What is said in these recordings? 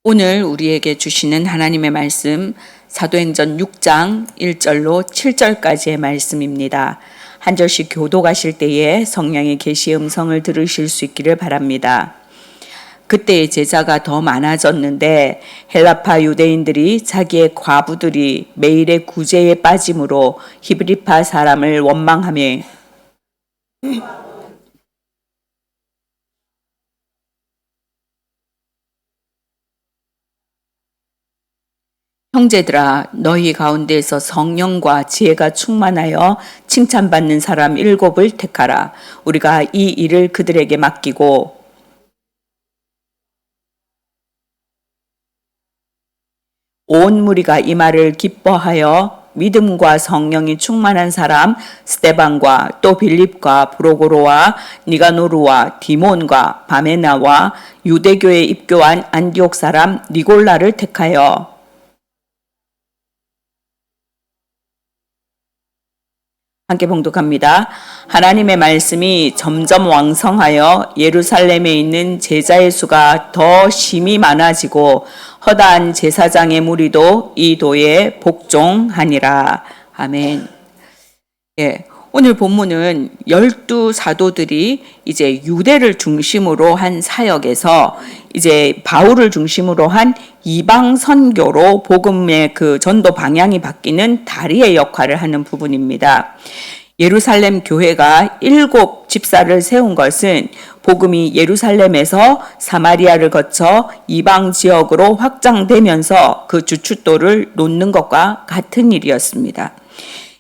오늘 우리에게 주시는 하나님의 말씀 사도행전 6장 1절로 7절까지의 말씀입니다. 한 절씩 교도가실 때에 성령의 계시의 음성을 들으실 수 있기를 바랍니다. 그때의 제자가 더 많아졌는데 헬라파 유대인들이 자기의 과부들이 매일의 구제에 빠짐으로 히브리파 사람을 원망하며 형제들아, 너희 가운데에서 성령과 지혜가 충만하여 칭찬받는 사람 7을 택하라. 우리가 이 일을 그들에게 맡기고 온 무리가 이 말을 기뻐하여 믿음과 성령이 충만한 사람 스데반과 또 빌립과 브로고로와 니가노르와 디몬과 바메나와 유대교에 입교한 안디옥 사람 니골라를 택하여 함께 봉독합니다. 하나님의 말씀이 점점 왕성하여 예루살렘에 있는 제자의 수가 더 심히 많아지고 허다한 제사장의 무리도 이 도에 복종하니라. 아멘. 예. 오늘 본문은 12 사도들이 이제 유대를 중심으로 한 사역에서 이제 바울을 중심으로 한 이방 선교로 복음의 그 전도 방향이 바뀌는 다리의 역할을 하는 부분입니다. 예루살렘 교회가 7 집사를 세운 것은 복음이 예루살렘에서 사마리아를 거쳐 이방 지역으로 확장되면서 그 주춧돌을 놓는 것과 같은 일이었습니다.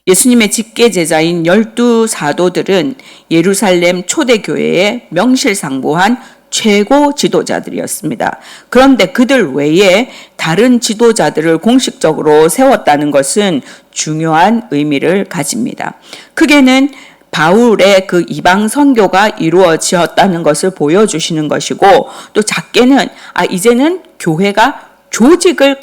예수님의 직계 제자인 12 사도들은 예루살렘 초대교회의 명실상부한 최고 지도자들이었습니다. 그런데 그들 외에 다른 지도자들을 공식적으로 세웠다는 것은 중요한 의미를 가집니다. 크게는 바울의 그 이방 선교가 이루어지었다는 것을 보여주시는 것이고, 또 작게는 이제는 교회가 조직을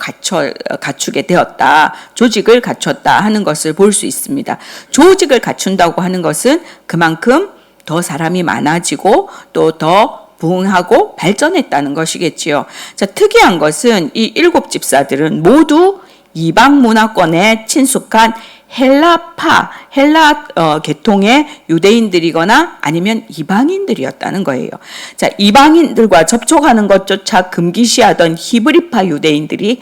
갖추게 되었다. 조직을 갖췄다 하는 것을 볼 수 있습니다. 조직을 갖춘다고 하는 것은 그만큼 더 사람이 많아지고 또 더 부흥하고 발전했다는 것이겠지요. 자, 특이한 것은 이 7 집사들은 모두 이방 문화권에 친숙한 헬라 계통의 유대인들이거나 아니면 이방인들이었다는 거예요. 자, 이방인들과 접촉하는 것조차 금기시하던 히브리파 유대인들이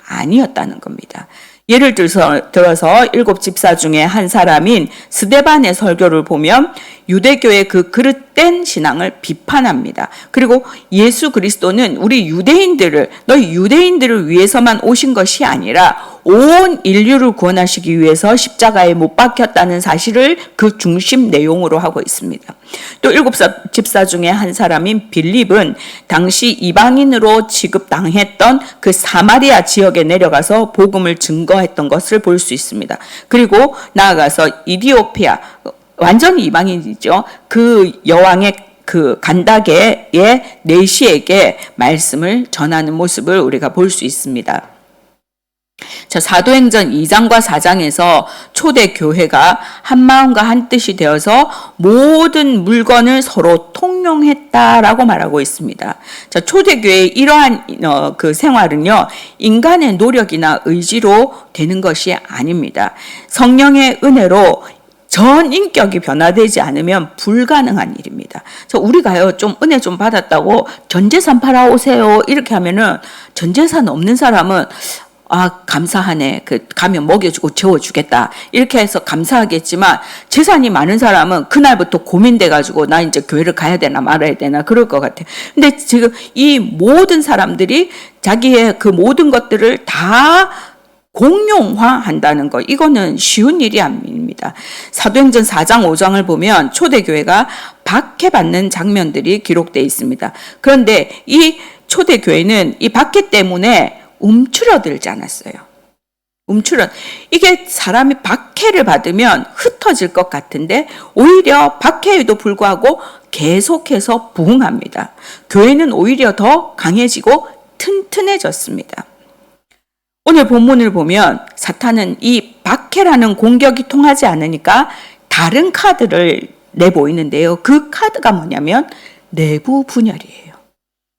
아니었다는 겁니다. 예를 들어서 7 집사 중에 한 사람인 스데반의 설교를 보면 유대교의 그 그릇된 신앙을 비판합니다. 그리고 예수 그리스도는 우리 너희 유대인들을 위해서만 오신 것이 아니라 온 인류를 구원하시기 위해서 십자가에 못 박혔다는 사실을 그 중심 내용으로 하고 있습니다. 또 7 집사 중에 한 사람인 빌립은 당시 이방인으로 취급당했던 그 사마리아 지역에 내려가서 복음을 증거했던 것을 볼 수 있습니다. 그리고 나아가서 이디오피아, 완전히 이방인이죠. 그 여왕의 그 간다게의 내시에게 말씀을 전하는 모습을 우리가 볼 수 있습니다. 자, 사도행전 2장과 4장에서 초대 교회가 한 마음과 한 뜻이 되어서 모든 물건을 서로 통용했다라고 말하고 있습니다. 자, 초대 교회의 이러한 그 생활은요, 인간의 노력이나 의지로 되는 것이 아닙니다. 성령의 은혜로 전 인격이 변화되지 않으면 불가능한 일입니다. 그래서 우리가요, 좀 은혜 좀 받았다고 전 재산 팔아오세요 이렇게 하면은, 전 재산 없는 사람은 감사하네. 가면 먹여주고 재워주겠다. 이렇게 해서 감사하겠지만, 재산이 많은 사람은 그날부터 고민돼가지고, 나 이제 교회를 가야 되나 말아야 되나, 그럴 것 같아요. 근데 지금 이 모든 사람들이 자기의 그 모든 것들을 다 공용화한다는 것, 이거는 쉬운 일이 아닙니다. 사도행전 4장 5장을 보면 초대교회가 박해받는 장면들이 기록되어 있습니다. 그런데 이 초대교회는 이 박해 때문에 움츠러들지 않았어요. 이게 사람이 박해를 받으면 흩어질 것 같은데 오히려 박해에도 불구하고 계속해서 부흥합니다. 교회는 오히려 더 강해지고 튼튼해졌습니다. 오늘 본문을 보면 사탄은 이 박해라는 공격이 통하지 않으니까 다른 카드를 내보이는데요. 그 카드가 뭐냐면 내부 분열이에요.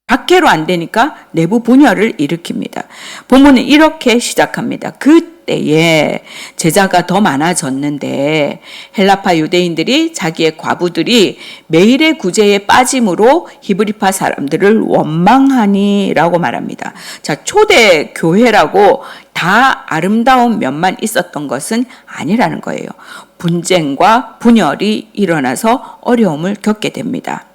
밖으로 안 되니까 내부 분열을 일으킵니다. 본문은 이렇게 시작합니다. 그때에 제자가 더 많아졌는데 헬라파 유대인들이 자기의 과부들이 매일의 구제에 빠짐으로 히브리파 사람들을 원망하니라고 말합니다. 자, 초대 교회라고 다 아름다운 면만 있었던 것은 아니라는 거예요. 분쟁과 분열이 일어나서 어려움을 겪게 됩니다.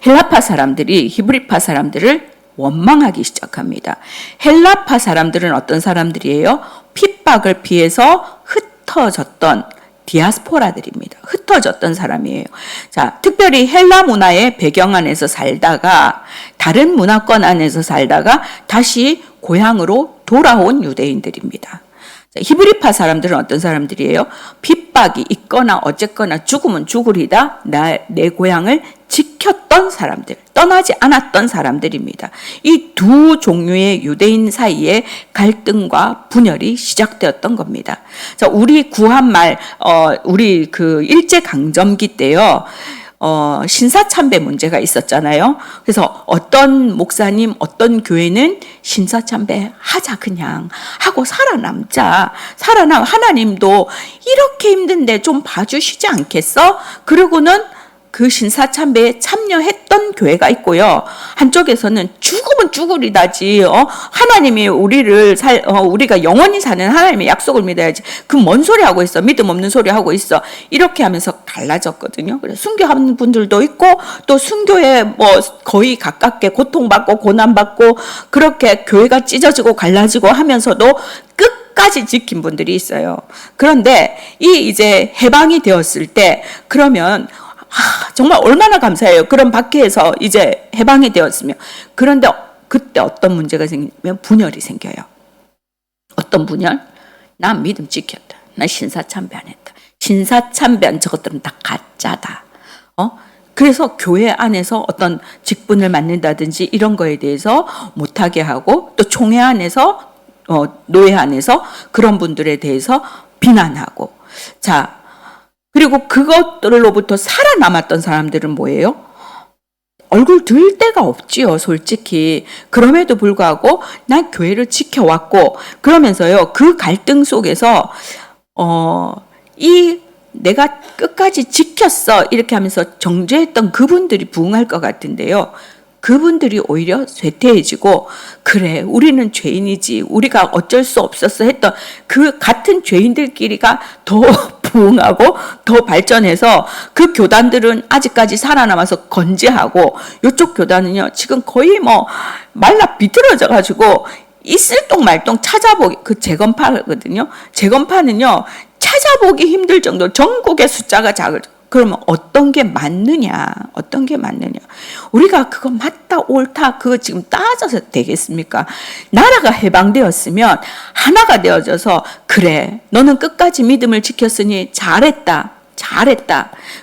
헬라파 사람들이 히브리파 사람들을 원망하기 시작합니다. 헬라파 사람들은 어떤 사람들이에요? 핍박을 피해서 흩어졌던 디아스포라들입니다. 흩어졌던 사람이에요. 자, 특별히 헬라 문화의 배경 안에서 살다가 다른 문화권 안에서 살다가 다시 고향으로 돌아온 유대인들입니다. 히브리파 사람들은 어떤 사람들이에요? 핍박이 있거나 어쨌거나 죽으면 죽으리다 내 고향을 지켰던 사람들, 떠나지 않았던 사람들입니다. 이 두 종류의 유대인 사이에 갈등과 분열이 시작되었던 겁니다. 자, 우리 구한말, 우리 그 일제강점기 때요. 신사참배 문제가 있었잖아요. 그래서 어떤 목사님, 어떤 교회는 신사참배 하자 그냥 하고 하나님도 이렇게 힘든데 좀 봐주시지 않겠어? 그러고는 그 신사참배에 참여했던 교회가 있고요. 한쪽에서는 죽으면 죽으리다지. 하나님이 우리가 영원히 사는 하나님의 약속을 믿어야지. 그 뭔 소리 하고 있어? 믿음 없는 소리 하고 있어. 이렇게 하면서 갈라졌거든요. 그래서 순교하는 분들도 있고 또 순교에 거의 가깝게 고통받고 고난받고 그렇게 교회가 찢어지고 갈라지고 하면서도 끝까지 지킨 분들이 있어요. 그런데 이제 해방이 되었을 때 그러면 정말 얼마나 감사해요. 그런 박해에서 이제 해방이 되었으면. 그런데 그때 어떤 문제가 생기면 분열이 생겨요. 어떤 분열? 난 믿음 지켰다. 난 신사참배 안 했다. 신사참배한 저것들은 다 가짜다. 그래서 교회 안에서 어떤 직분을 맡는다든지 이런 거에 대해서 못하게 하고 또 총회 안에서 노예 안에서 그런 분들에 대해서 비난하고 자 그리고 그것들로부터 살아남았던 사람들은 뭐예요? 얼굴 들 데가 없지요, 솔직히. 그럼에도 불구하고 난 교회를 지켜왔고 그러면서요. 그 갈등 속에서 내가 끝까지 지켰어 이렇게 하면서 정죄했던 그분들이 부응할 것 같은데요. 그분들이 오히려 쇠퇴해지고 그래 우리는 죄인이지 우리가 어쩔 수 없었어 했던 그 같은 죄인들끼리가 더 부흥하고 더 발전해서 그 교단들은 아직까지 살아남아서 건재하고 이쪽 교단은요 지금 거의 말라 비틀어져 가지고 있을 똥 말똥 찾아보기 그 재건파거든요. 재건파는요 찾아보기 힘들 정도로 전국의 숫자가 작을 그러면 어떤 게 맞느냐? 어떤 게 맞느냐? 우리가 그거 맞다 옳다 그거 지금 따져서 되겠습니까? 나라가 해방되었으면 하나가 되어져서 그래 너는 끝까지 믿음을 지켰으니 잘했다.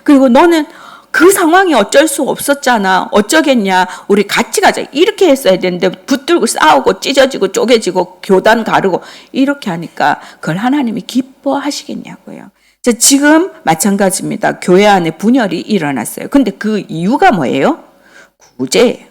그리고 너는 그 상황이 어쩔 수 없었잖아. 어쩌겠냐. 우리 같이 가자. 이렇게 했어야 되는데 붙들고 싸우고 찢어지고 쪼개지고 교단 가르고 이렇게 하니까 그걸 하나님이 기뻐하시겠냐고요. 지금 마찬가지입니다. 교회 안에 분열이 일어났어요. 근데 그 이유가 뭐예요? 구제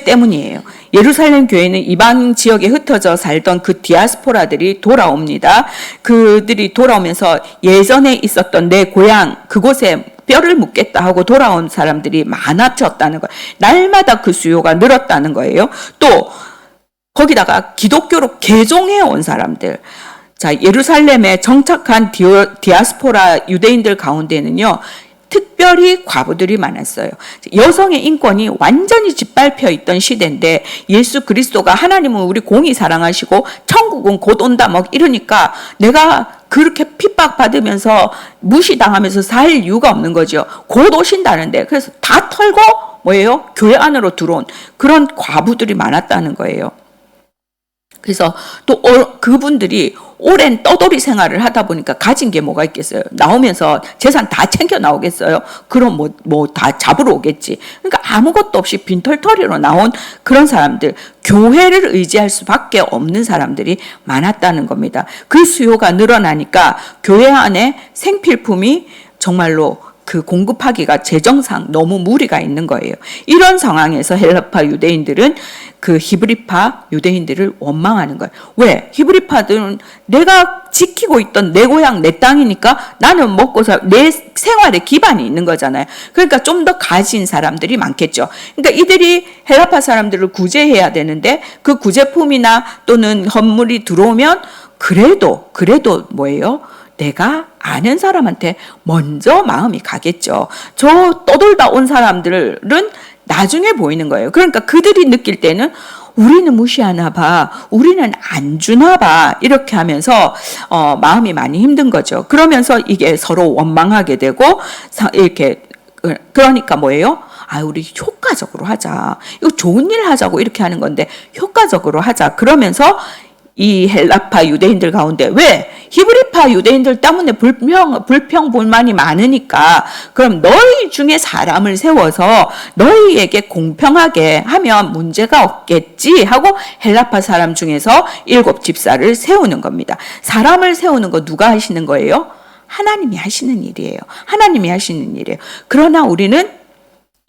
때문이에요. 예루살렘 교회는 이방 지역에 흩어져 살던 그 디아스포라들이 돌아옵니다. 그들이 돌아오면서 예전에 있었던 내 고향 그곳에 뼈를 묻겠다 하고 돌아온 사람들이 많아졌다는 거예요. 날마다 그 수요가 늘었다는 거예요. 또 거기다가 기독교로 개종해 온 사람들 자, 예루살렘에 정착한 디아스포라 유대인들 가운데는요, 특별히 과부들이 많았어요. 여성의 인권이 완전히 짓밟혀 있던 시대인데 예수 그리스도가 하나님은 우리 공의 사랑하시고 천국은 곧 온다 이러니까 내가 그렇게 핍박받으면서 무시당하면서 살 이유가 없는 거죠. 곧 오신다는데 그래서 다 털고 뭐예요? 교회 안으로 들어온 그런 과부들이 많았다는 거예요. 그래서 또 그분들이 오랜 떠돌이 생활을 하다 보니까 가진 게 뭐가 있겠어요? 나오면서 재산 다 챙겨 나오겠어요? 그럼 다 잡으러 오겠지. 그러니까 아무것도 없이 빈털터리로 나온 그런 사람들, 교회를 의지할 수밖에 없는 사람들이 많았다는 겁니다. 그 수요가 늘어나니까 교회 안에 생필품이 정말로 그 공급하기가 재정상 너무 무리가 있는 거예요. 이런 상황에서 헬라파 유대인들은 그 히브리파 유대인들을 원망하는 거예요. 왜? 히브리파들은 내가 지키고 있던 내 고향, 내 땅이니까 나는 먹고 내 생활에 기반이 있는 거잖아요. 그러니까 좀 더 가진 사람들이 많겠죠. 그러니까 이들이 헬라파 사람들을 구제해야 되는데 그 구제품이나 또는 헌물이 들어오면 그래도 뭐예요? 내가 아는 사람한테 먼저 마음이 가겠죠. 저 떠돌다 온 사람들은 나중에 보이는 거예요. 그러니까 그들이 느낄 때는 우리는 무시하나 봐, 우리는 안 주나 봐, 이렇게 하면서 마음이 많이 힘든 거죠. 그러면서 이게 서로 원망하게 되고 이렇게, 그러니까 뭐예요? 우리 효과적으로 하자, 이거 좋은 일 하자고 이렇게 하는 건데 효과적으로 하자. 그러면서 이 헬라파 유대인들 가운데, 왜? 히브리파 유대인들 때문에 불평불만이 많으니까 그럼 너희 중에 사람을 세워서 너희에게 공평하게 하면 문제가 없겠지 하고 헬라파 사람 중에서 7 집사를 세우는 겁니다. 사람을 세우는 거 누가 하시는 거예요? 하나님이 하시는 일이에요. 하나님이 하시는 일이에요. 그러나 우리는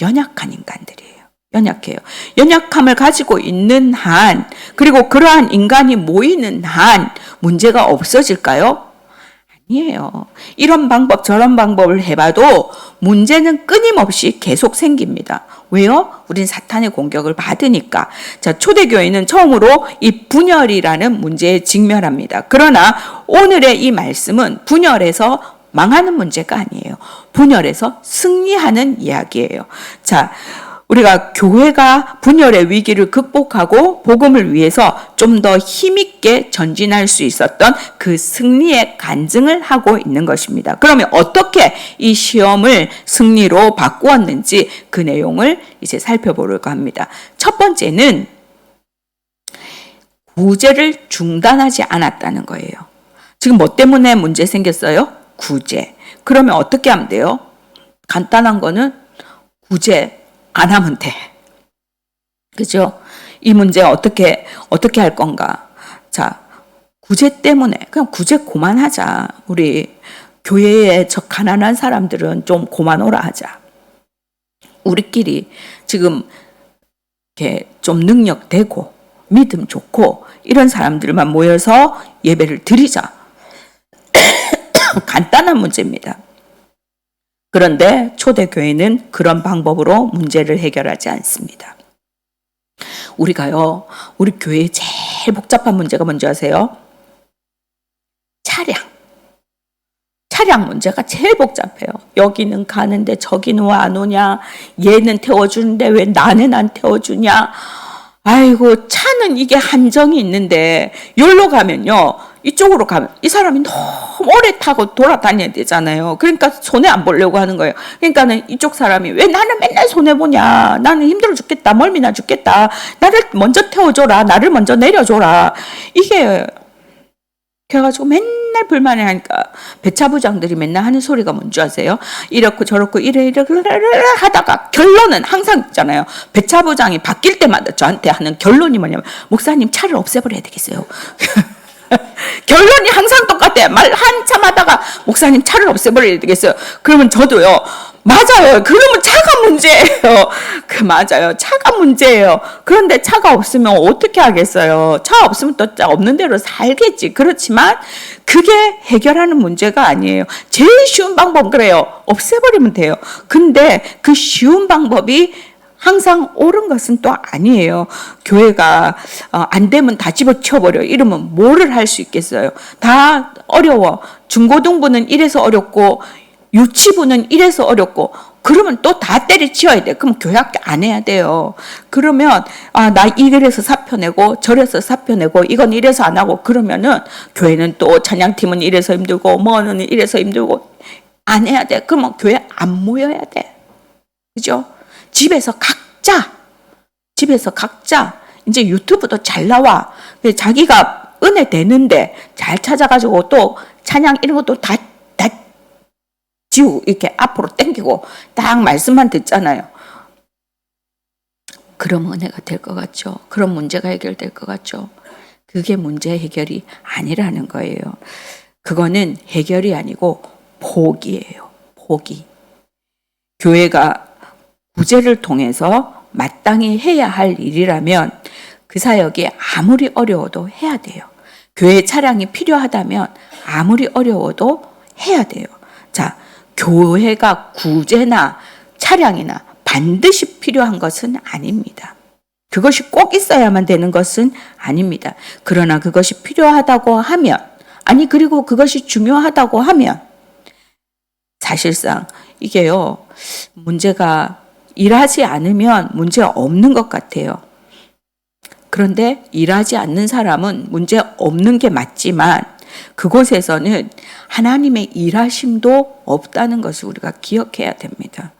연약한 인간들이에요. 연약해요. 연약함을 가지고 있는 한, 그리고 그러한 인간이 모이는 한 문제가 없어질까요? 아니에요. 이런 방법 저런 방법을 해봐도 문제는 끊임없이 계속 생깁니다. 왜요? 우린 사탄의 공격을 받으니까. 자, 초대교회는 처음으로 이 분열이라는 문제에 직면합니다. 그러나 오늘의 이 말씀은 분열에서 망하는 문제가 아니에요. 분열에서 승리하는 이야기예요. 자, 우리가 교회가 분열의 위기를 극복하고 복음을 위해서 좀 더 힘있게 전진할 수 있었던 그 승리의 간증을 하고 있는 것입니다. 그러면 어떻게 이 시험을 승리로 바꾸었는지 그 내용을 이제 살펴보려고 합니다. 첫 번째는 구제를 중단하지 않았다는 거예요. 지금 뭐 때문에 문제 생겼어요? 구제. 그러면 어떻게 하면 돼요? 간단한 거는 구제 안 하면 돼. 그죠? 이 문제 어떻게 할 건가? 자, 구제 때문에 그냥 구제 그만하자. 우리 교회에 저 가난한 사람들은 좀 그만오라 하자. 우리끼리 지금 이렇게 좀 능력 되고 믿음 좋고 이런 사람들만 모여서 예배를 드리자. 간단한 문제입니다. 그런데 초대교회는 그런 방법으로 문제를 해결하지 않습니다. 우리가요, 우리 교회의 제일 복잡한 문제가 뭔지 아세요? 차량 문제가 제일 복잡해요. 여기는 가는데 저기는 왜 안 오냐? 얘는 태워주는데 왜 나는 안 태워주냐? 아이고, 차는 이게 한정이 있는데 여기로 가면요, 이쪽으로 가면 이 사람이 너무 오래 타고 돌아다녀야 되잖아요. 그러니까 손해 안 보려고 하는 거예요. 그러니까는 이쪽 사람이 왜 나는 맨날 손해 보냐? 나는 힘들어 죽겠다. 멀미나 죽겠다. 나를 먼저 태워줘라. 나를 먼저 내려줘라. 이게 그래가지고 맨날 불만을 하니까 배차부장들이 맨날 하는 소리가 뭔지 아세요? 이렇고 저렇고 이래 하다가 결론은 항상 있잖아요. 배차부장이 바뀔 때마다 저한테 하는 결론이 뭐냐면, 목사님 차를 없애버려야 되겠어요. 결론이 항상 똑같아요. 말 한참 하다가 목사님 차를 없애버려야 되겠어요. 그러면 저도요, 맞아요. 그러면 차가 문제예요. 맞아요. 차가 문제예요. 그런데 차가 없으면 어떻게 하겠어요? 차 없으면 또 없는 대로 살겠지. 그렇지만 그게 해결하는 문제가 아니에요. 제일 쉬운 방법은 그래요. 없애버리면 돼요. 근데 그 쉬운 방법이 항상 옳은 것은 또 아니에요. 교회가 안 되면 다 집어치워버려. 이러면 뭐를 할 수 있겠어요? 다 어려워. 중고등부는 이래서 어렵고 유치부는 이래서 어렵고, 그러면 또 다 때려치워야 돼. 그럼 교회학교 안 해야 돼요. 그러면 나 이래서 사표 내고 저래서 사표 내고 이건 이래서 안 하고, 그러면은 교회는 또 찬양팀은 이래서 힘들고 뭐는 이래서 힘들고 안 해야 돼. 그러면 교회 안 모여야 돼. 그죠? 집에서 각자 이제 유튜브도 잘 나와. 자기가 은혜 되는데 잘 찾아가지고 또 찬양 이런 것도 다 지우 이렇게 앞으로 당기고 딱 말씀만 듣잖아요. 그럼 은혜가 될 것 같죠? 그럼 문제가 해결될 것 같죠? 그게 문제 해결이 아니라는 거예요. 그거는 해결이 아니고 포기예요. 포기. 교회가 구제를 통해서 마땅히 해야 할 일이라면 그 사역이 아무리 어려워도 해야 돼요. 교회 차량이 필요하다면 아무리 어려워도 해야 돼요. 자, 교회가 구제나 차량이나 반드시 필요한 것은 아닙니다. 그것이 꼭 있어야만 되는 것은 아닙니다. 그러나 그것이 필요하다고 하면, 아니 그리고 그것이 중요하다고 하면 사실상 이게요, 문제가 일하지 않으면 문제 없는 것 같아요. 그런데 일하지 않는 사람은 문제 없는 게 맞지만 그곳에서는 하나님의 일하심도 없다는 것을 우리가 기억해야 됩니다.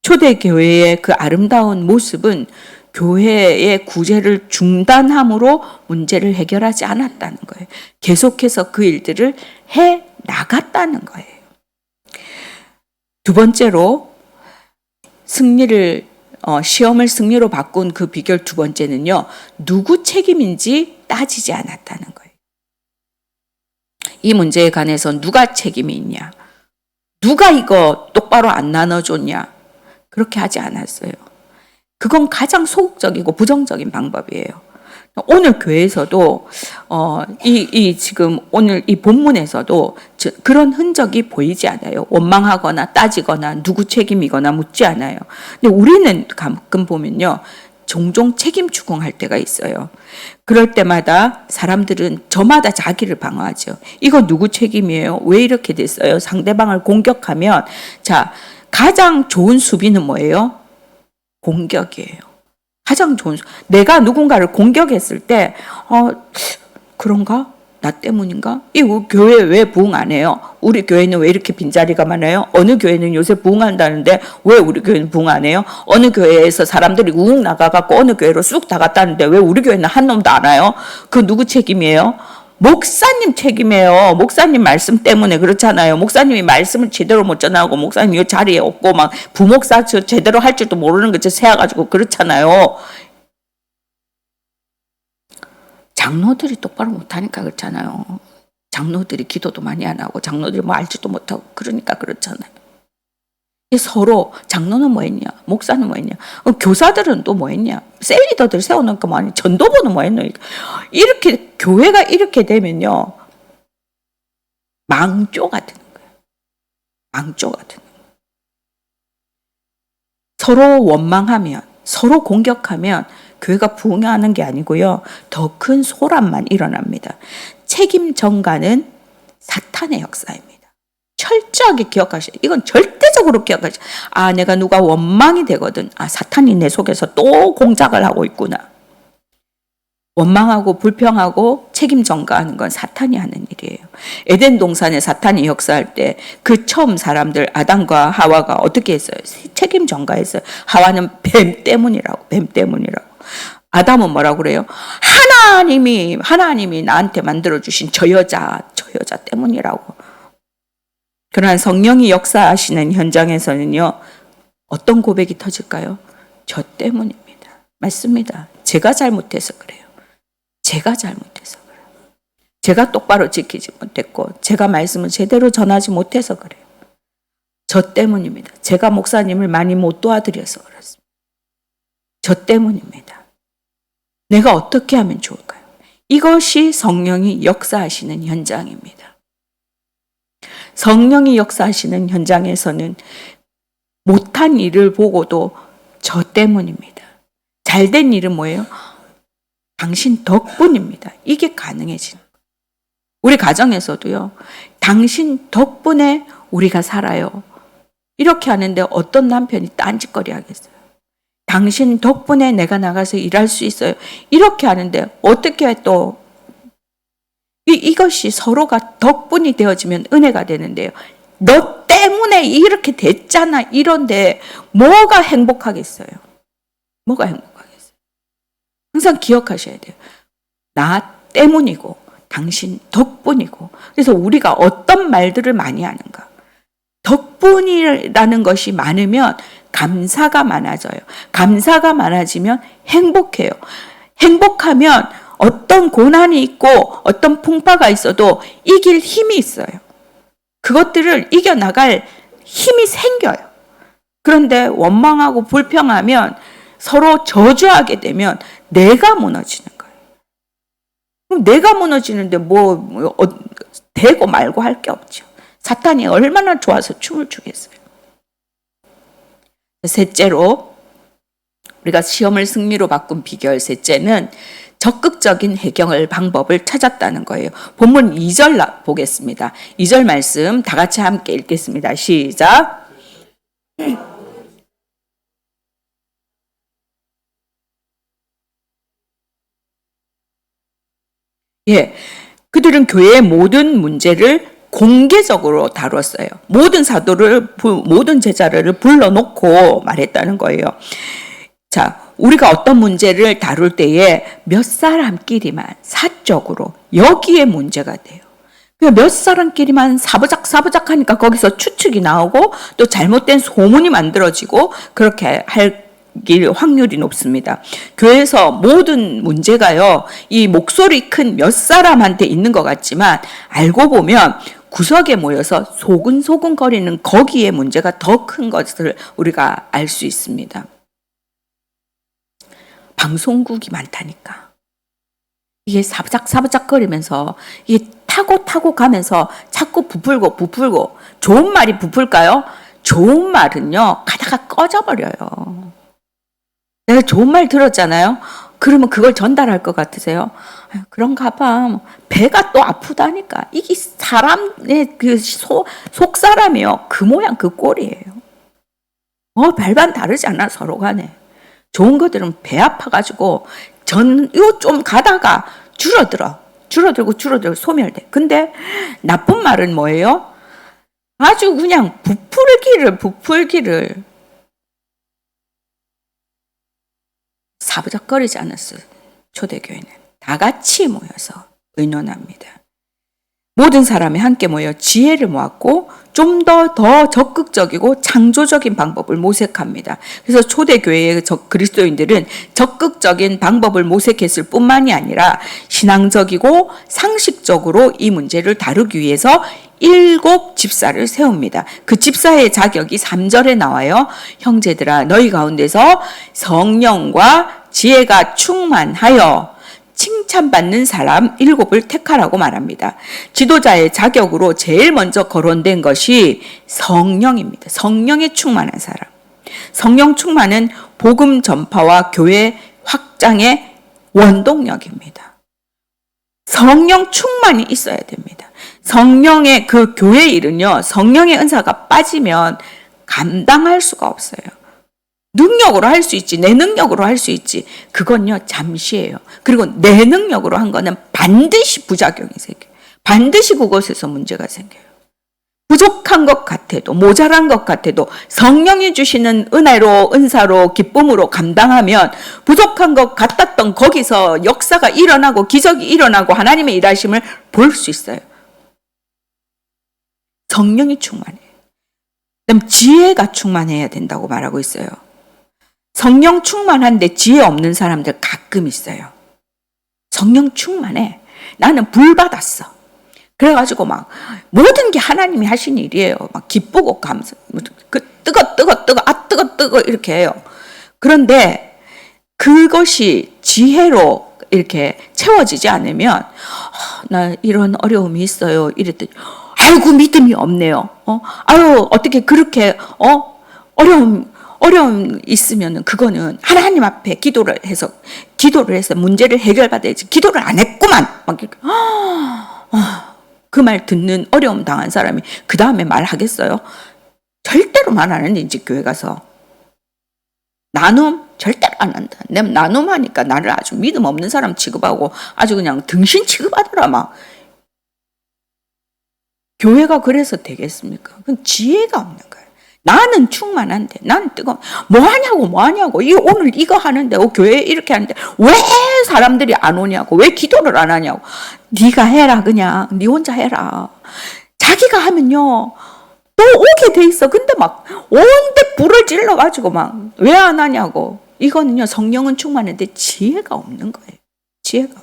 초대교회의 그 아름다운 모습은 교회의 구제를 중단함으로 문제를 해결하지 않았다는 거예요. 계속해서 그 일들을 해 나갔다는 거예요. 두 번째로 시험을 승리로 바꾼 그 비결 두 번째는요, 누구 책임인지 따지지 않았다는 거예요. 이 문제에 관해서 누가 책임이 있냐? 누가 이거 똑바로 안 나눠줬냐? 그렇게 하지 않았어요. 그건 가장 소극적이고 부정적인 방법이에요. 오늘 교회에서도 지금 오늘 이 본문에서도 그런 흔적이 보이지 않아요. 원망하거나 따지거나 누구 책임이거나 묻지 않아요. 근데 우리는 가끔 보면요, 종종 책임 추궁할 때가 있어요. 그럴 때마다 사람들은 저마다 자기를 방어하죠. 이거 누구 책임이에요? 왜 이렇게 됐어요? 상대방을 공격하면, 자, 가장 좋은 수비는 뭐예요? 공격이에요. 가장 좋은, 내가 누군가를 공격했을 때, 그런가? 나 때문인가? 이 교회 왜 부흥 안 해요? 우리 교회는 왜 이렇게 빈자리가 많아요? 어느 교회는 요새 부흥한다는데 왜 우리 교회는 부흥 안 해요? 어느 교회에서 사람들이 우웅 나가갖고 어느 교회로 쑥 다 갔다는데 왜 우리 교회는 한 놈도 안 와요? 그 누구 책임이에요? 목사님 책임이에요. 목사님 말씀 때문에 그렇잖아요. 목사님이 말씀을 제대로 못 전하고 목사님 이 자리에 없고 막 부목사 제대로 할 줄도 모르는 거죠. 세워가지고 그렇잖아요. 장로들이 똑바로 못하니까 그렇잖아요. 장로들이 기도도 많이 안 하고 장로들이 뭐 알지도 못하고 그러니까 그렇잖아요. 서로 장로는 뭐 했냐, 목사는 뭐 했냐, 교사들은 또 뭐 했냐, 셀리더들 세워놓은 거 뭐 아니, 전도부는 뭐 했냐. 이렇게 교회가 이렇게 되면요, 망조가 되는 거예요. 망조가 되는 거예요. 서로 원망하면, 서로 공격하면 교회가 부흥하는 게 아니고요, 더 큰 소란만 일어납니다. 책임 전가는 사탄의 역사입니다. 철저하게 기억하셔야 돼요. 이건 절대적으로 기억하셔야 돼요. 아, 내가 누가 원망이 되거든. 아, 사탄이 내 속에서 또 공작을 하고 있구나. 원망하고 불평하고 책임 전가하는 건 사탄이 하는 일이에요. 에덴 동산에 사탄이 역사할 때 그 처음 사람들 아담과 하와가 어떻게 했어요? 책임 전가했어요. 하와는 뱀 때문이라고. 아담은 뭐라고 그래요? 하나님이 나한테 만들어주신 저 여자 때문이라고. 그러나 성령이 역사하시는 현장에서는요, 어떤 고백이 터질까요? 저 때문입니다. 맞습니다. 제가 잘못해서 그래요. 제가 똑바로 지키지 못했고, 제가 말씀을 제대로 전하지 못해서 그래요. 저 때문입니다. 제가 목사님을 많이 못 도와드려서 그렇습니다. 저 때문입니다. 내가 어떻게 하면 좋을까요? 이것이 성령이 역사하시는 현장입니다. 성령이 역사하시는 현장에서는 못한 일을 보고도 저 때문입니다. 잘된 일은 뭐예요? 당신 덕분입니다. 이게 가능해지는 거예요. 우리 가정에서도요, 당신 덕분에 우리가 살아요. 이렇게 하는데 어떤 남편이 딴짓거리 하겠어요? 당신 덕분에 내가 나가서 일할 수 있어요. 이렇게 하는데 어떻게 또 이것이 서로가 덕분이 되어지면 은혜가 되는데요. 너 때문에 이렇게 됐잖아. 이런데 뭐가 행복하겠어요? 뭐가 행복하겠어요? 항상 기억하셔야 돼요. 나 때문이고 당신 덕분이고. 그래서 우리가 어떤 말들을 많이 하는가? 덕분이라는 것이 많으면 감사가 많아져요. 감사가 많아지면 행복해요. 행복하면 어떤 고난이 있고 어떤 풍파가 있어도 이길 힘이 있어요. 그것들을 이겨나갈 힘이 생겨요. 그런데 원망하고 불평하면 서로 저주하게 되면 내가 무너지는 거예요. 그럼 내가 무너지는데 되고 말고 할 게 없죠. 사탄이 얼마나 좋아서 춤을 추겠어요. 셋째로 우리가 시험을 승리로 바꾼 비결 셋째는 적극적인 해결 방법을 찾았다는 거예요. 본문 2절 보겠습니다. 2절 말씀 다 같이 함께 읽겠습니다. 시작. 예, 그들은 교회의 모든 문제를 공개적으로 다뤘어요. 모든 제자를 불러놓고 말했다는 거예요. 자, 우리가 어떤 문제를 다룰 때에 몇 사람끼리만 사적으로 여기에 문제가 돼요. 몇 사람끼리만 사부작 하니까 거기서 추측이 나오고 또 잘못된 소문이 만들어지고 그렇게 할 확률이 높습니다. 교회에서 모든 문제가요, 이 목소리 큰 몇 사람한테 있는 것 같지만 알고 보면 구석에 모여서 소근소근 거리는 거기에 문제가 더 큰 것을 우리가 알 수 있습니다. 방송국이 많다니까. 이게 사부작 거리면서 이게 타고 가면서 자꾸 부풀고 좋은 말이 부풀까요? 좋은 말은요 가다가 꺼져버려요. 내가 좋은 말 들었잖아요. 그러면 그걸 전달할 것 같으세요? 그런가 봐. 배가 또 아프다니까. 이게 사람의 그 속 사람이요. 그 모양 그 꼴이에요. 별반 다르지 않아 서로 간에. 좋은 것들은 배 아파가지고 요 좀 가다가 줄어들고 소멸돼. 근데 나쁜 말은 뭐예요? 아주 그냥 부풀기를 사부작거리지 않았어요. 초대교회는 다 같이 모여서 의논합니다. 모든 사람이 함께 모여 지혜를 모았고 좀 더 적극적이고 창조적인 방법을 모색합니다. 그래서 초대교회의 그리스도인들은 적극적인 방법을 모색했을 뿐만이 아니라 신앙적이고 상식적으로 이 문제를 다루기 위해서 7 집사를 세웁니다. 그 집사의 자격이 3절에 나와요. 형제들아 너희 가운데서 성령과 지혜가 충만하여 칭찬받는 사람 7을 택하라고 말합니다. 지도자의 자격으로 제일 먼저 거론된 것이 성령입니다. 성령에 충만한 사람. 성령 충만은 복음 전파와 교회 확장의 원동력입니다. 성령 충만이 있어야 됩니다. 성령의 그 교회 일은요, 성령의 은사가 빠지면 감당할 수가 없어요. 능력으로 할 수 있지, 내 능력으로 할 수 있지. 그건요, 잠시예요. 그리고 내 능력으로 한 거는 반드시 부작용이 생겨요. 반드시 그곳에서 문제가 생겨요. 부족한 것 같아도, 모자란 것 같아도 성령이 주시는 은혜로, 은사로, 기쁨으로 감당하면 부족한 것 같았던 거기서 역사가 일어나고 기적이 일어나고 하나님의 일하심을 볼 수 있어요. 성령이 충만해요. 그다음 지혜가 충만해야 된다고 말하고 있어요. 성령 충만한데 지혜 없는 사람들 가끔 있어요. 성령 충만해. 나는 불 받았어. 그래가지고 막 모든 게 하나님이 하신 일이에요. 막 기쁘고 감사, 뜨거 이렇게 해요. 그런데 그것이 지혜로 이렇게 채워지지 않으면 나 이런 어려움이 있어요. 이랬더니 아이고 믿음이 없네요. 아유 어떻게 그렇게 어려움 있으면은 그거는 하나님 앞에 기도를 해서 문제를 해결받아야지. 기도를 안 했구만. 막 이렇게 그 말 듣는 어려움 당한 사람이 그 다음에 말하겠어요? 절대로 말 안 하는데 이제 교회 가서 나눔 절대로 안 한다. 내가 나눔하니까 나를 아주 믿음 없는 사람 취급하고 아주 그냥 등신 취급하더라 막. 교회가 그래서 되겠습니까? 그건 지혜가 없는 거예요. 나는 충만한데, 나는 뜨거워. 뭐 하냐고. 오늘 이거 하는데, 교회 이렇게 하는데, 왜 사람들이 안 오냐고, 왜 기도를 안 하냐고. 네가 해라, 그냥. 네 혼자 해라. 자기가 하면요, 또 오게 돼 있어. 근데 막, 온데 불을 질러가지고 막, 왜 안 하냐고. 이거는요, 성령은 충만한데 지혜가 없는 거예요. 지혜가.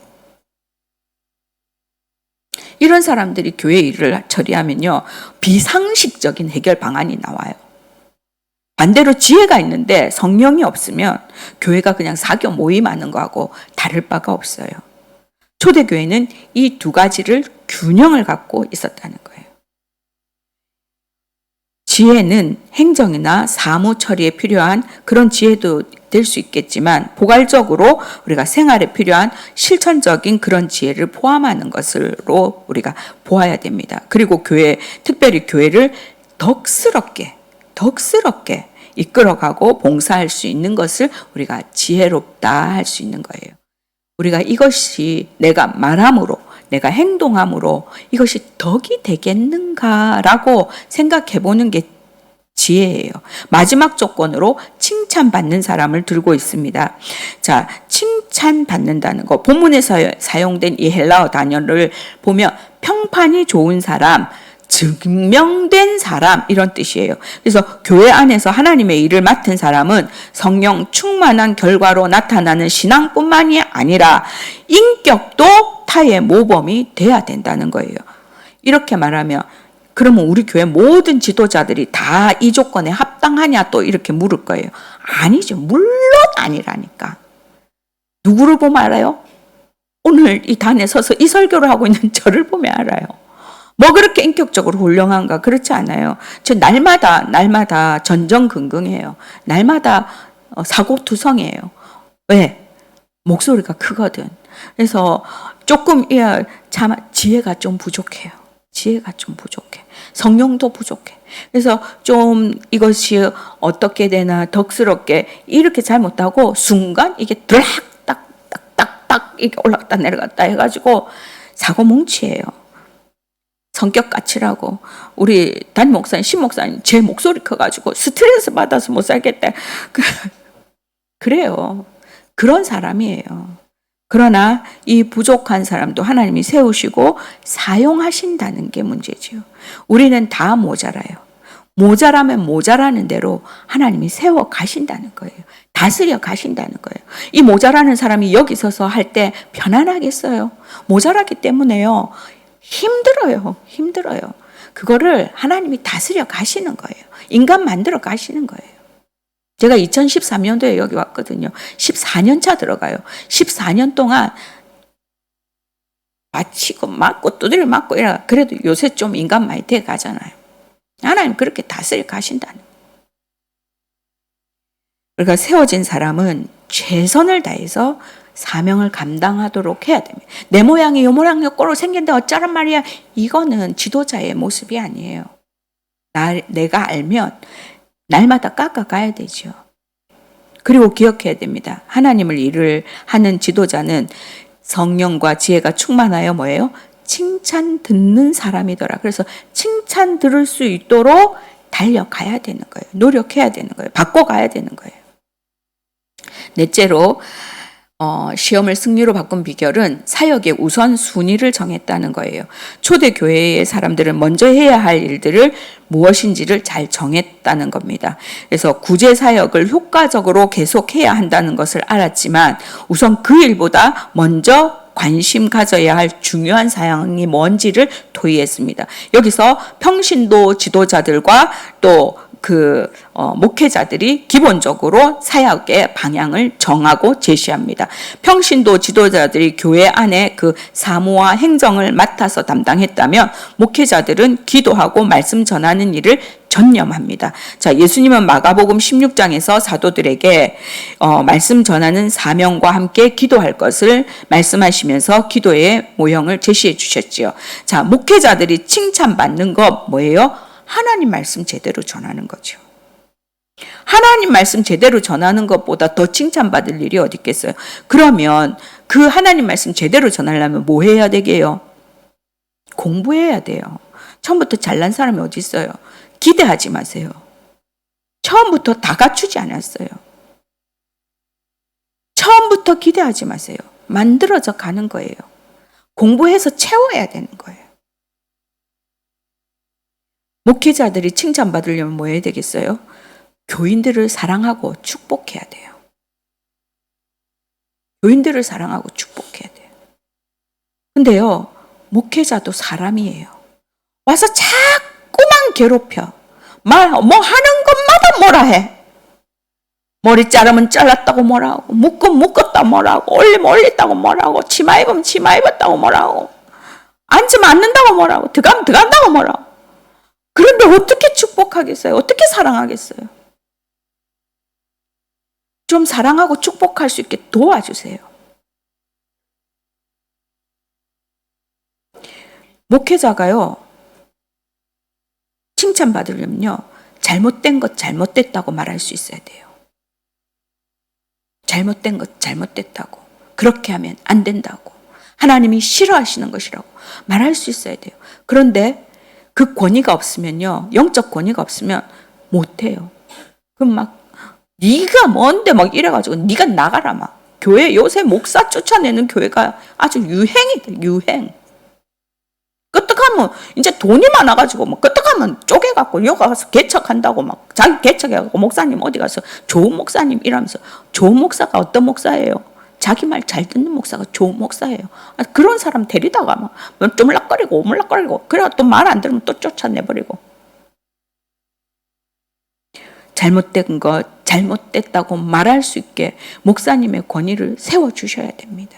이런 사람들이 교회 일을 처리하면요, 비상식적인 해결 방안이 나와요. 반대로 지혜가 있는데 성령이 없으면 교회가 그냥 사교 모임하는 거하고 다를 바가 없어요. 초대교회는 이 두 가지를 균형을 갖고 있었다는 거예요. 지혜는 행정이나 사무 처리에 필요한 그런 지혜도 될 수 있겠지만 포괄적으로 우리가 생활에 필요한 실천적인 그런 지혜를 포함하는 것으로 우리가 보아야 됩니다. 그리고 특별히 교회를 덕스럽게 이끌어가고 봉사할 수 있는 것을 우리가 지혜롭다 할 수 있는 거예요. 우리가 이것이 내가 말함으로, 내가 행동함으로 이것이 덕이 되겠는가라고 생각해 보는 게 지혜예요. 마지막 조건으로 칭찬받는 사람을 들고 있습니다. 자, 칭찬받는다는 거. 본문에서 사용된 이 헬라어 단어를 보면 평판이 좋은 사람, 증명된 사람 이런 뜻이에요. 그래서 교회 안에서 하나님의 일을 맡은 사람은 성령 충만한 결과로 나타나는 신앙뿐만이 아니라 인격도 타의 모범이 돼야 된다는 거예요. 이렇게 말하면 그러면 우리 교회 모든 지도자들이 다 이 조건에 합당하냐 또 이렇게 물을 거예요. 아니죠. 물론 아니라니까. 누구를 보면 알아요? 오늘 이 단에 서서 이 설교를 하고 있는 저를 보면 알아요. 뭐 그렇게 인격적으로 훌륭한가? 그렇지 않아요. 저 날마다 전전긍긍해요. 날마다 사고투성이에요. 왜? 목소리가 크거든. 그래서 조금 지혜가 좀 부족해요. 지혜가 좀 부족해. 성령도 부족해. 그래서 좀 이것이 어떻게 되나 덕스럽게 이렇게 잘못하고 순간 이게 딱딱딱딱 이렇게 올라갔다 내려갔다 해가지고 사고뭉치예요. 성격 까칠하고 우리 담임 목사님, 신 목사님 제 목소리 커가지고 스트레스 받아서 못 살겠다. 그래요. 그런 사람이에요. 그러나 이 부족한 사람도 하나님이 세우시고 사용하신다는 게 문제지요. 우리는 다 모자라요. 모자라면 모자라는 대로 하나님이 세워 가신다는 거예요. 다스려 가신다는 거예요. 이 모자라는 사람이 여기 서서 할 때 편안하겠어요? 모자라기 때문에요. 힘들어요. 그거를 하나님이 다스려 가시는 거예요. 인간 만들어 가시는 거예요. 제가 2013년도에 여기 왔거든요. 14년 차 들어가요. 14년 동안 맞히고 맞고 두드려 맞고 이래. 그래도 요새 좀 인간 많이 돼 가잖아요. 하나님 그렇게 다스려 가신다는 거예요. 그러니까 세워진 사람은 최선을 다해서 사명을 감당하도록 해야 됩니다. 내 모양이 요 모양 요 꼴로 생긴데 어쩌란 말이야. 이거는 지도자의 모습이 아니에요. 내가 알면 날마다 깎아가야 되죠. 그리고 기억해야 됩니다. 하나님을 일을 하는 지도자는 성령과 지혜가 충만하여 뭐예요? 칭찬 듣는 사람이더라. 그래서 칭찬 들을 수 있도록 달려가야 되는 거예요. 노력해야 되는 거예요. 바꿔가야 되는 거예요. 넷째로 시험을 승리로 바꾼 비결은 사역의 우선순위를 정했다는 거예요. 초대교회의 사람들은 먼저 해야 할 일들을 무엇인지를 잘 정했다는 겁니다. 그래서 구제사역을 효과적으로 계속해야 한다는 것을 알았지만 우선 그 일보다 먼저 관심 가져야 할 중요한 사항이 뭔지를 토의했습니다. 여기서 평신도 지도자들과 또 목회자들이 기본적으로 사역의 방향을 정하고 제시합니다. 평신도 지도자들이 교회 안에 그 사무와 행정을 맡아서 담당했다면 목회자들은 기도하고 말씀 전하는 일을 전념합니다. 자, 예수님은 마가복음 16장에서 사도들에게 말씀 전하는 사명과 함께 기도할 것을 말씀하시면서 기도의 모형을 제시해 주셨지요. 자, 목회자들이 칭찬받는 것 뭐예요? 하나님 말씀 제대로 전하는 거죠. 하나님 말씀 제대로 전하는 것보다 더 칭찬받을 일이 어디 있겠어요? 그러면 그 하나님 말씀 제대로 전하려면 뭐 해야 되게요? 공부해야 돼요. 처음부터 잘난 사람이 어디 있어요? 기대하지 마세요. 처음부터 다 갖추지 않았어요. 처음부터 기대하지 마세요. 만들어져 가는 거예요. 공부해서 채워야 되는 거예요. 목회자들이 칭찬받으려면 뭐 해야 되겠어요? 교인들을 사랑하고 축복해야 돼요. 교인들을 사랑하고 축복해야 돼요. 근데요, 목회자도 사람이에요. 와서 자꾸만 괴롭혀. 뭐 하는 것마다 뭐라 해. 머리 자르면 잘랐다고 뭐라 하고, 묶으면 묶었다고 뭐라 하고, 올리면 올렸다고 뭐라 하고, 치마 입으면 치마 입었다고 뭐라 하고, 앉으면 앉는다고 뭐라 하고, 들어가면 들어간다고 뭐라 하고. 그런데 어떻게 축복하겠어요? 어떻게 사랑하겠어요? 좀 사랑하고 축복할 수 있게 도와주세요. 목회자가요, 칭찬받으려면요, 잘못된 것 잘못됐다고 말할 수 있어야 돼요. 잘못된 것 잘못됐다고, 그렇게 하면 안 된다고, 하나님이 싫어하시는 것이라고 말할 수 있어야 돼요. 그런데 그 권위가 없으면요, 영적 권위가 없으면 못해요. 그럼 막 네가 뭔데 막 이래가지고 네가 나가라 막. 교회 요새 목사 쫓아내는 교회가 아주 유행이다, 유행. 끄떡하면 이제 돈이 많아가지고 막 끄떡하면 쪼개갖고 여기 가서 개척한다고 막 자기 개척해갖고 목사님 어디 가서 좋은 목사님 이러면서. 좋은 목사가 어떤 목사예요? 자기 말 잘 듣는 목사가 좋은 목사예요. 그런 사람 데리다가 막 쪼물락거리고 오물락거리고 그래가 또 말 안 들으면 또 쫓아내버리고. 잘못된 것 잘못됐다고 말할 수 있게 목사님의 권위를 세워주셔야 됩니다.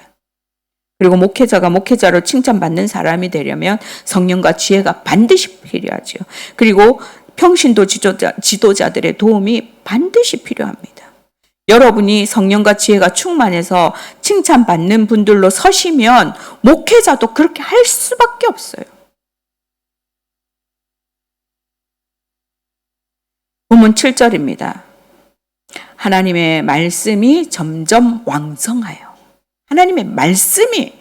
그리고 목회자가 목회자로 칭찬받는 사람이 되려면 성령과 지혜가 반드시 필요하죠. 그리고 평신도 지도자들의 도움이 반드시 필요합니다. 여러분이 성령과 지혜가 충만해서 칭찬받는 분들로 서시면 목회자도 그렇게 할 수밖에 없어요. 본문 7절입니다. 하나님의 말씀이 점점 왕성하여. 하나님의 말씀이,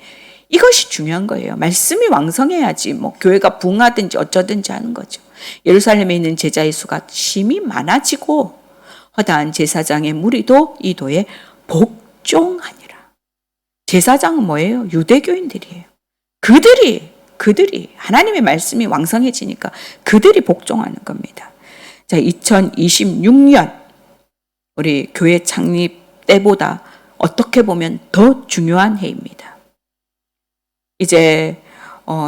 이것이 중요한 거예요. 말씀이 왕성해야지 뭐 교회가 부흥하든지 어쩌든지 하는 거죠. 예루살렘에 있는 제자의 수가 심히 많아지고 허다한 제사장의 무리도 이 도에 복종하니라. 제사장은 뭐예요? 유대교인들이에요. 그들이 하나님의 말씀이 왕성해지니까 그들이 복종하는 겁니다. 자, 2026년 우리 교회 창립 때보다 어떻게 보면 더 중요한 해입니다. 이제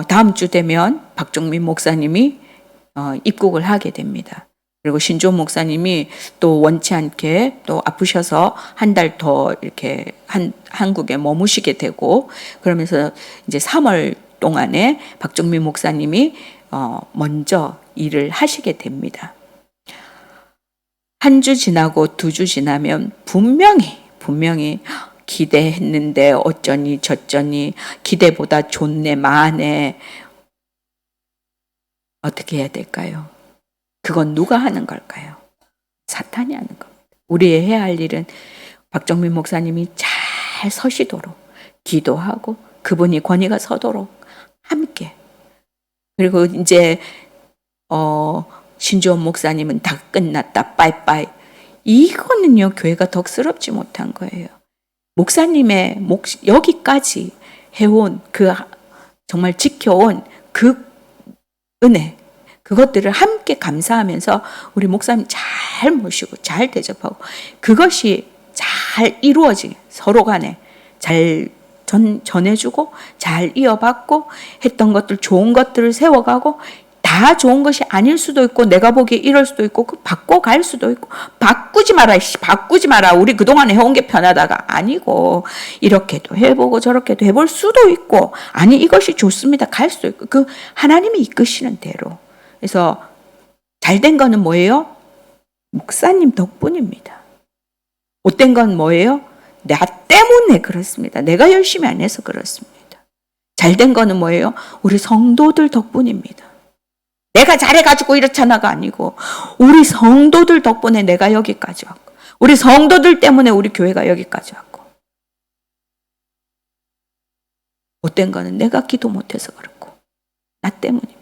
다음 주 되면 박종민 목사님이 입국을 하게 됩니다. 그리고 신조 목사님이 또 원치 않게 또 아프셔서 한 달 더 이렇게 한국에 머무시게 되고, 그러면서 이제 3월 동안에 박종민 목사님이 먼저 일을 하시게 됩니다. 한 주 지나고 2주 지나면 분명히 기대했는데 어쩌니 저쩌니, 기대보다 좋네 마네, 어떻게 해야 될까요? 그건 누가 하는 걸까요? 사탄이 하는 겁니다. 우리의 해야 할 일은 박정민 목사님이 잘 서시도록 기도하고 그분이 권위가 서도록 함께, 그리고 이제 신주원 목사님은 다 끝났다 빠이빠이, 이거는요 교회가 덕스럽지 못한 거예요. 목사님의 여기까지 해온 그 정말 지켜온 그 은혜, 그것들을 함께 감사하면서 우리 목사님 잘 모시고 잘 대접하고 그것이 잘 이루어지게 서로 간에 잘 전해주고 잘 이어받고 했던 것들, 좋은 것들을 세워가고, 다 좋은 것이 아닐 수도 있고 내가 보기에 이럴 수도 있고 바꿔갈 수도 있고, 바꾸지 마라 우리 그동안 해온 게 편하다가 아니고 이렇게도 해보고 저렇게도 해볼 수도 있고, 아니 이것이 좋습니다 갈 수도 있고, 그 하나님이 이끄시는 대로. 그래서 잘된 거는 뭐예요? 목사님 덕분입니다. 못된 건 뭐예요? 나 때문에 그렇습니다. 내가 열심히 안 해서 그렇습니다. 잘된 거는 뭐예요? 우리 성도들 덕분입니다. 내가 잘해가지고 이렇잖아가 아니고 우리 성도들 덕분에 내가 여기까지 왔고, 우리 성도들 때문에 우리 교회가 여기까지 왔고, 못된 거는 내가 기도 못해서 그렇고 나 때문입니다.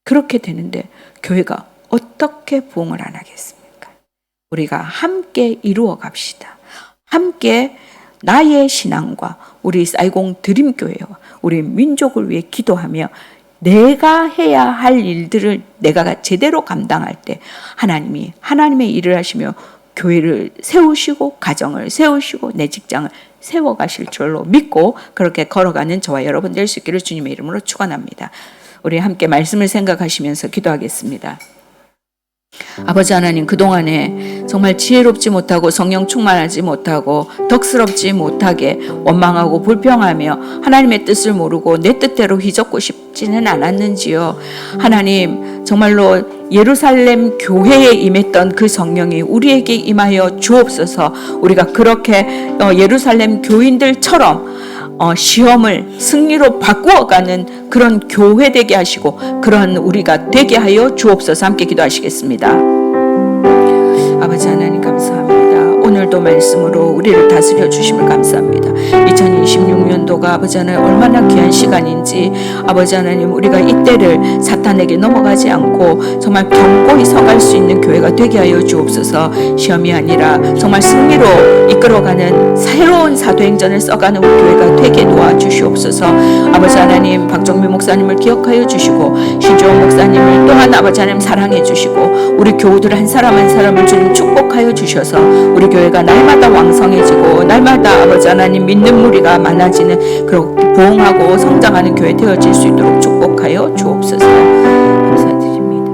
그렇게 되는데 교회가 어떻게 부흥을 안 하겠습니까? 우리가 함께 이루어 갑시다. 함께 나의 신앙과 우리 쌀공 드림교회와 우리 민족을 위해 기도하며 내가 해야 할 일들을 내가 제대로 감당할 때 하나님이 하나님의 일을 하시며 교회를 세우시고 가정을 세우시고 내 직장을 세워가실 줄로 믿고 그렇게 걸어가는 저와 여러분 될 수 있기를 주님의 이름으로 축원합니다. 우리 함께 말씀을 생각하시면서 기도하겠습니다. 아버지 하나님, 그동안에 정말 지혜롭지 못하고 성령 충만하지 못하고 덕스럽지 못하게 원망하고 불평하며 하나님의 뜻을 모르고 내 뜻대로 휘젓고 싶지는 않았는지요. 하나님, 정말로 예루살렘 교회에 임했던 그 성령이 우리에게 임하여 주옵소서. 우리가 그렇게 예루살렘 교인들처럼 시험을 승리로 바꾸어가는 그런 교회 되게 하시고 그런 우리가 되게 하여 주옵소서. 함께 기도하시겠습니다. 아버지 하나님, 감사합니다. 오늘도 말씀으로 우리를 다스려 주심을 감사합니다. 2026년도가 아버지 하나님 얼마나 귀한 시간인지, 아버지 하나님, 우리가 이때를 사탄에게 넘어가지 않고 정말 견고히 서갈 수 있는 교회가 되게 하여 주옵소서. 시험이 아니라 정말 승리로 이끌어가는 새로운 사도행전을 써가는 우리 교회가 되게 도와주시옵소서. 아버지 하나님, 박정민 목사님을 기억하여 주시고 신조원 목사님을 또한 아버지 하나님 사랑해 주시고 우리 교우들 한 사람 한 사람을 주님 축복하여 주셔서 우리 교회가 날마다 왕성해지고 날마다 아버지 하나님 믿는 무리가 많아지는 그렇게 부흥하고 성장하는 교회 되어질 수 있도록 축복하여 주옵소서. 감사드립니다.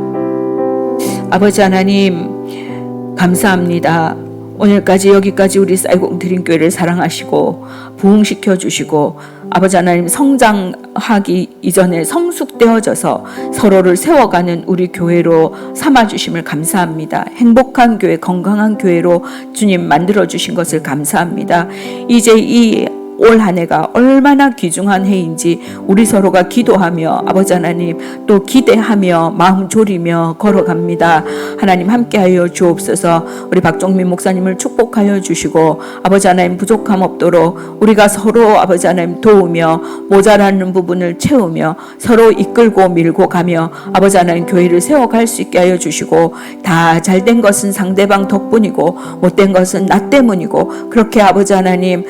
아버지 하나님, 감사합니다. 오늘까지 여기까지 우리 쌀공 드림교회를 사랑하시고 부흥시켜 주시고 아버지 하나님 성장하기 이전에 성숙되어져서 서로를 세워가는 우리 교회로 삼아주심을 감사합니다. 행복한 교회, 건강한 교회로 주님 만들어주신 것을 감사합니다. 이제 이 올 한 해가 얼마나 귀중한 해인지 우리 서로가 기도하며 아버지 하나님 또 기대하며 마음 졸이며 걸어갑니다. 하나님 함께하여 주옵소서. 우리 박종민 목사님을 축복하여 주시고 아버지 하나님 부족함 없도록 우리가 서로 아버지 하나님 도우며 모자라는 부분을 채우며 서로 이끌고 밀고 가며 아버지 하나님 교회를 세워갈 수 있게 하여 주시고 다 잘된 것은 상대방 덕분이고 못된 것은 나 때문이고 그렇게 아버지 하나님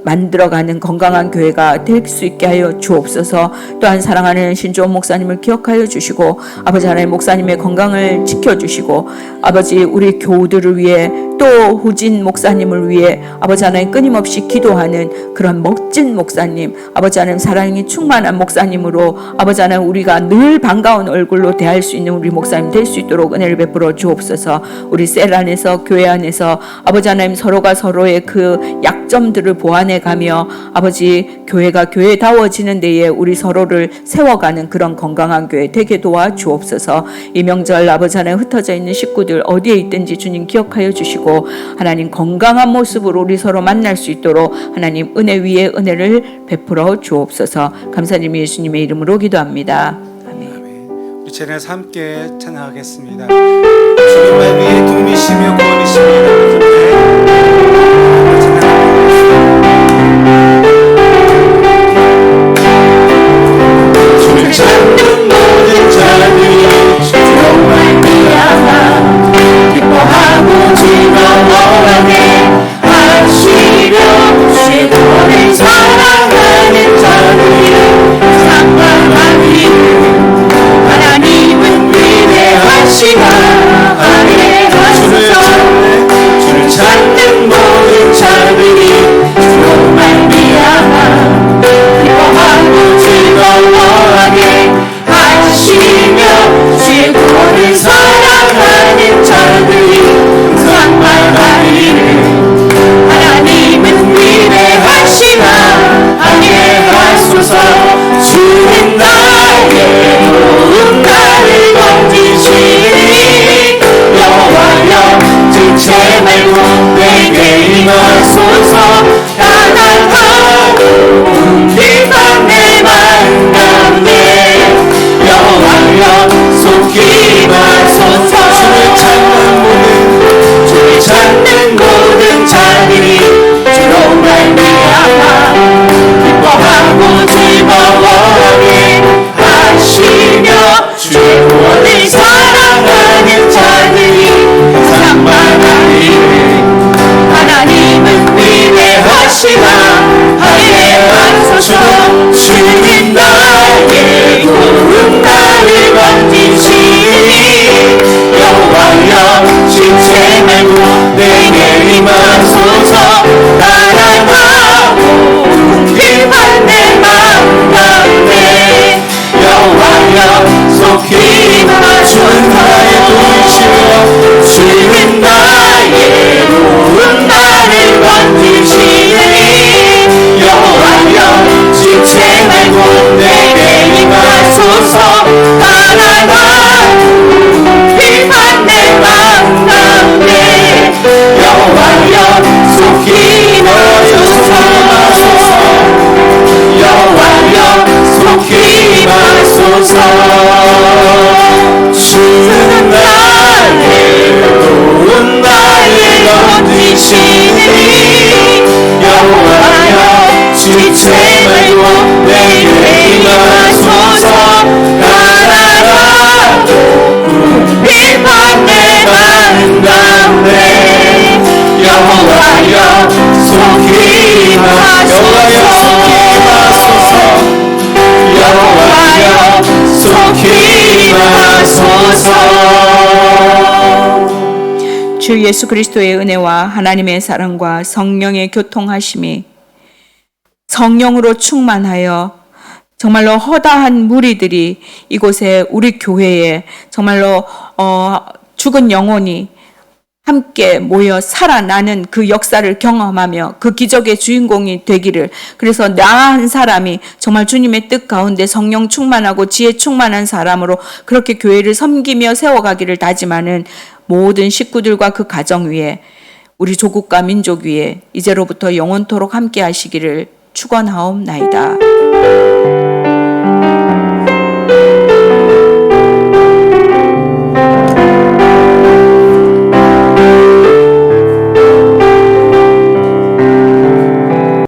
만들어가는 건강한 교회가 될 수 있게 하여 주옵소서. 또한 사랑하는 신조원 목사님을 기억하여 주시고 아버지 하나님 목사님의 건강을 지켜주시고 아버지 우리 교우들을 위해 또 후진 목사님을 위해 아버지 하나님 끊임없이 기도하는 그런 멋진 목사님, 아버지 하나님 사랑이 충만한 목사님으로 아버지 하나님 우리가 늘 반가운 얼굴로 대할 수 있는 우리 목사님 될 수 있도록 은혜를 베풀어 주옵소서. 우리 셀 안에서 교회 안에서 아버지 하나님 서로가 서로의 그 약점들을 보완해 가며 아버지 교회가 교회다워지는 데에 우리 서로를 세워가는 그런 건강한 교회 되게 도와 주옵소서. 이 명절 아버지 하나님 흩어져 있는 식구들 어디에 있든지 주님 기억하여 주시고 하나님 건강한 모습으로 우리 서로 만날 수 있도록 하나님 은혜 위에 은혜를 베풀어 주옵소서. 감사드리며 예수님의 이름으로 기도합니다. 아멘. 우리 찬양에서 함께 찬양하겠습니다. 주님의 위에 도움이시며 구원이십니다. 주를 찾는 모든 자들이 정말 미안함 기뻐하고 즐거워하게 하시며 주의 구원을 사랑하는 자들이 상관하기를 하나님은 위대하시다 아뢰하소서. 주를 찾는 모든 자들이 정말 미안함 기뻐하고 즐거워하게 하시며 주의 구원을 사랑하는 자들이 상관하기를 하나님은 위대하시다 아뢰하소서. 주는 나의 도움 나를 건지시니 여호와여 지체 말고 내게 임하소서. 가난하고 궁핍한 내 마음 가운데 여호와여 속히 임하소서. 주를 찾는 모든 자들이 주로 말미암아 기뻐하고 즐거워하게 하시며 주의 구원을 사랑하는 자들이 상관하기를 하나님은 위대하시다 아뢰하소서. 주는 나의 도움 나를 건지시니 여호와여 지체 말고 내게 임하소서. 가난하고 궁핍한 내 마음 가운데 여호와여 속히 임하소서. 여호와여 속히 임하소서 여호와여 속히 임하소서. 주 예수 그리스도의 은혜와 하나님의 사랑과 성령의 교통하심이 성령으로 충만하여 정말로 허다한 무리들이 이곳에 우리 교회에 정말로 죽은 영혼이 함께 모여 살아나는 그 역사를 경험하며 그 기적의 주인공이 되기를, 그래서 나 한 사람이 정말 주님의 뜻 가운데 성령 충만하고 지혜 충만한 사람으로 그렇게 교회를 섬기며 세워가기를 다짐하는 모든 식구들과 그 가정 위에, 우리 조국과 민족 위에 이제로부터 영원토록 함께 하시기를 축원하옵나이다.